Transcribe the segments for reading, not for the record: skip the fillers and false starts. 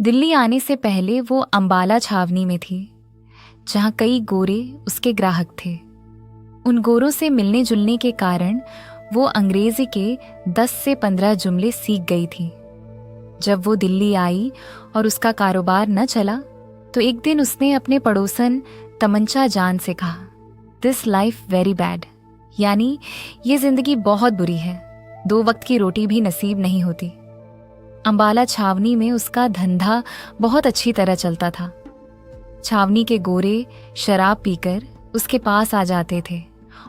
दिल्ली आने से पहले वो अंबाला छावनी में थी, जहाँ कई गोरे उसके ग्राहक थे। उन गोरों से मिलने जुलने के कारण वो अंग्रेजी के 10 से 15 जुमले सीख गई थी। जब वो दिल्ली आई और उसका कारोबार न चला तो एक दिन उसने अपने पड़ोसन तमंचा जान से कहा, दिस लाइफ वेरी बैड, यानी ये जिंदगी बहुत बुरी है, 2 वक्त की रोटी भी नसीब नहीं होती। अंबाला छावनी में उसका धंधा बहुत अच्छी तरह चलता था। छावनी के गोरे शराब पीकर उसके पास आ जाते थे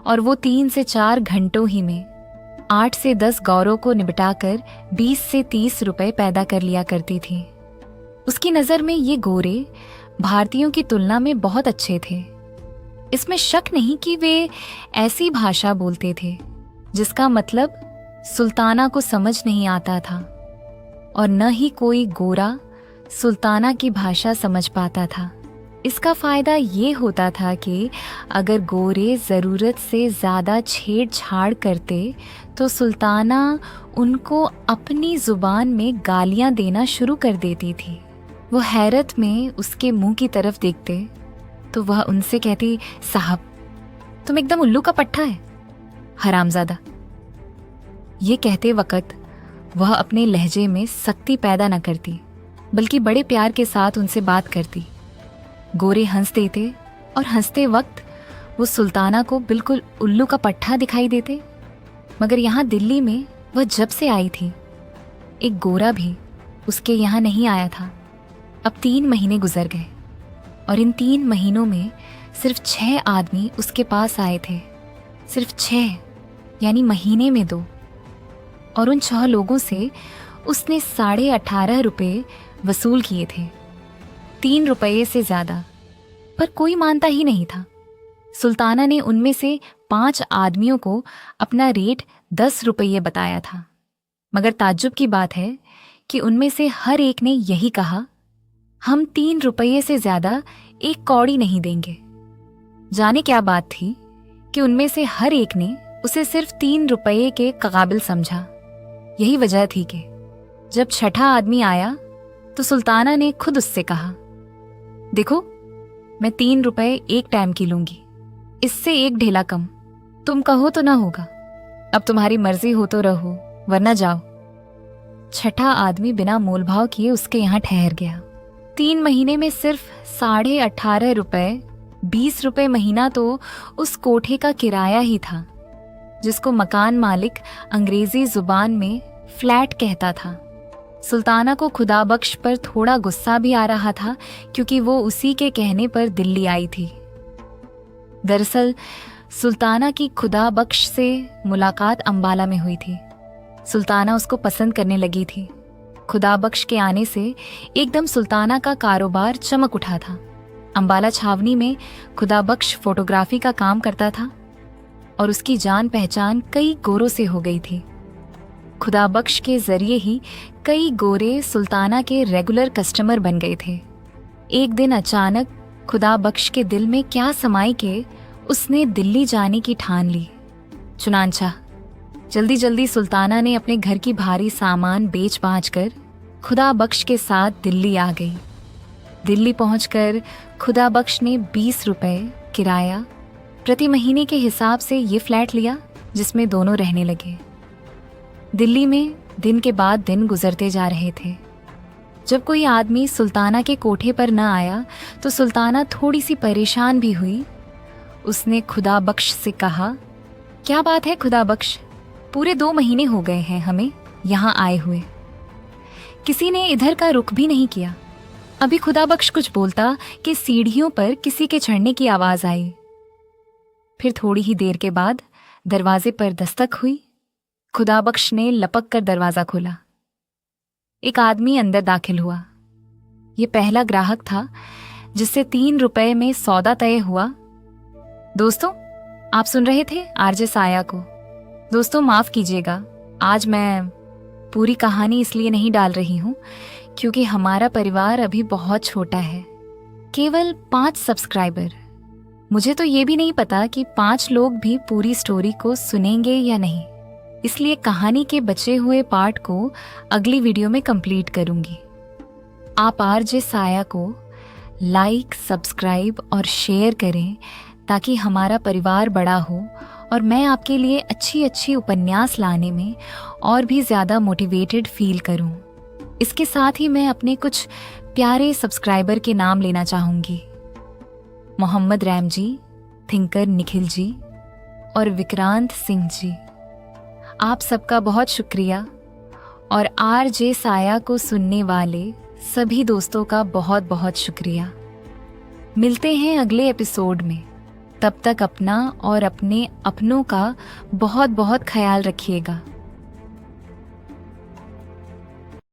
और वो 3 से 4 घंटों ही में 8 से 10 गौरों को निपटाकर 20 से 30 रुपए पैदा कर लिया करती थी। उसकी नज़र में ये गोरे भारतीयों की तुलना में बहुत अच्छे थे। इसमें शक नहीं कि वे ऐसी भाषा बोलते थे जिसका मतलब सुल्ताना को समझ नहीं आता था, और न ही कोई गोरा सुल्ताना की भाषा समझ पाता था। इसका फ़ायदा ये होता था कि अगर गोरे ज़रूरत से ज़्यादा छेड़छाड़ करते तो सुल्ताना उनको अपनी ज़ुबान में गालियाँ देना शुरू कर देती थी। वो हैरत में उसके मुंह की तरफ देखते तो वह उनसे कहती, साहब तुम एकदम उल्लू का पट्टा है, हरामज़ादा। ये कहते वक़्त वह अपने लहजे में सख्ती पैदा न करती, बल्कि बड़े प्यार के साथ उनसे बात करती। गोरे हंस देते और हंसते वक्त वो सुल्ताना को बिल्कुल उल्लू का पट्टा दिखाई देते। मगर यहाँ दिल्ली में वह जब से आई थी, एक गोरा भी उसके यहाँ नहीं आया था। अब 3 महीने गुजर गए और इन 3 महीनों में सिर्फ 6 आदमी उसके पास आए थे। सिर्फ 6, यानी महीने में 2। और उन 6 लोगों से उसने 18.5 रुपये वसूल किए थे, 3 रुपये से ज़्यादा। पर कोई मानता ही नहीं था। सुल्ताना ने उनमें से 5 आदमियों को अपना रेट 10 रुपये बताया था। मगर ताज्जुब की बात है कि उनमें से हर एक ने यही कहा, हम 3 रुपये से ज़्यादा 1 कौड़ी नहीं देंगे। जाने क्या बात थी कि उनमें से हर एक ने उसे सिर्फ 3 रुपये के काबिल समझा। यही वजह थी कि जब 6ठा आदमी आया तो सुल्ताना ने खुद उससे कहा, देखो मैं 3 रुपये एक टाइम की लूंगी, इससे 1 ढेला कम। तुम कहो तो ना होगा, अब तुम्हारी मर्जी हो तो रहो वरना जाओ। 6ठा आदमी बिना मोलभाव किए उसके यहाँ ठहर गया। 3 महीने में सिर्फ 18.5 रुपये, 20 रुपये महीना तो उस कोठे का किराया ही था, जिसको मकान मालिक अंग्रेजी जुबान में फ्लैट कहता था। सुल्ताना को खुदा बख्श पर थोड़ा गुस्सा भी आ रहा था, क्योंकि वो उसी के कहने पर दिल्ली आई थी। दरअसल सुल्ताना की खुदा बख्श से मुलाकात अंबाला में हुई थी। सुल्ताना उसको पसंद करने लगी थी। खुदा बख्श के आने से एकदम सुल्ताना का कारोबार चमक उठा था। अंबाला छावनी में खुदा बख्श फोटोग्राफी का काम करता था और उसकी जान पहचान कई गोरों से हो गई थी। खुदा बख्श के जरिए ही कई गोरे सुल्ताना के रेगुलर कस्टमर बन गए थे। एक दिन अचानक खुदा बख्श के दिल में क्या समाई के उसने दिल्ली जाने की ठान ली। चुनांचा जल्दी जल्दी सुल्ताना ने अपने घर की भारी सामान बेच बाच कर खुदा बख्श के साथ दिल्ली आ गई। दिल्ली पहुंचकर खुदा बख्श ने 20 रुपये किराया प्रति महीने के हिसाब से ये फ्लैट लिया, जिसमें दोनों रहने लगे। दिल्ली में दिन के बाद दिन गुजरते जा रहे थे। जब कोई आदमी सुल्ताना के कोठे पर न आया तो सुल्ताना थोड़ी सी परेशान भी हुई। उसने खुदा बख्श से कहा, क्या बात है खुदा बख्श, पूरे 2 महीने हो गए हैं हमें यहाँ आए हुए, किसी ने इधर का रुख भी नहीं किया। अभी खुदा बख्श कुछ बोलता कि सीढ़ियों पर किसी के चढ़ने की आवाज़ आई। फिर थोड़ी ही देर के बाद दरवाजे पर दस्तक हुई। खुदा बख्श ने लपक कर दरवाज़ा खोला। एक आदमी अंदर दाखिल हुआ। ये पहला ग्राहक था जिससे 3 रुपये में सौदा तय हुआ। दोस्तों, आप सुन रहे थे आरजे साया को। दोस्तों माफ़ कीजिएगा, आज मैं पूरी कहानी इसलिए नहीं डाल रही हूँ क्योंकि हमारा परिवार अभी बहुत छोटा है, केवल 5 सब्सक्राइबर। मुझे तो ये भी नहीं पता कि 5 लोग भी पूरी स्टोरी को सुनेंगे या नहीं, इसलिए कहानी के बचे हुए पार्ट को अगली वीडियो में कंप्लीट करूंगी। आप आरजे साया को लाइक, सब्सक्राइब और शेयर करें ताकि हमारा परिवार बड़ा हो और मैं आपके लिए अच्छी अच्छी उपन्यास लाने में और भी ज़्यादा मोटिवेटेड फील करूं। इसके साथ ही मैं अपने कुछ प्यारे सब्सक्राइबर के नाम लेना चाहूँगी। मोहम्मद रैम जी, थिंकर निखिल जी और विक्रांत सिंह जी, आप सबका बहुत शुक्रिया और आरजे साया को सुनने वाले सभी दोस्तों का बहुत बहुत शुक्रिया। मिलते हैं अगले एपिसोड में। तब तक अपना और अपने अपनों का बहुत बहुत ख्याल रखिएगा।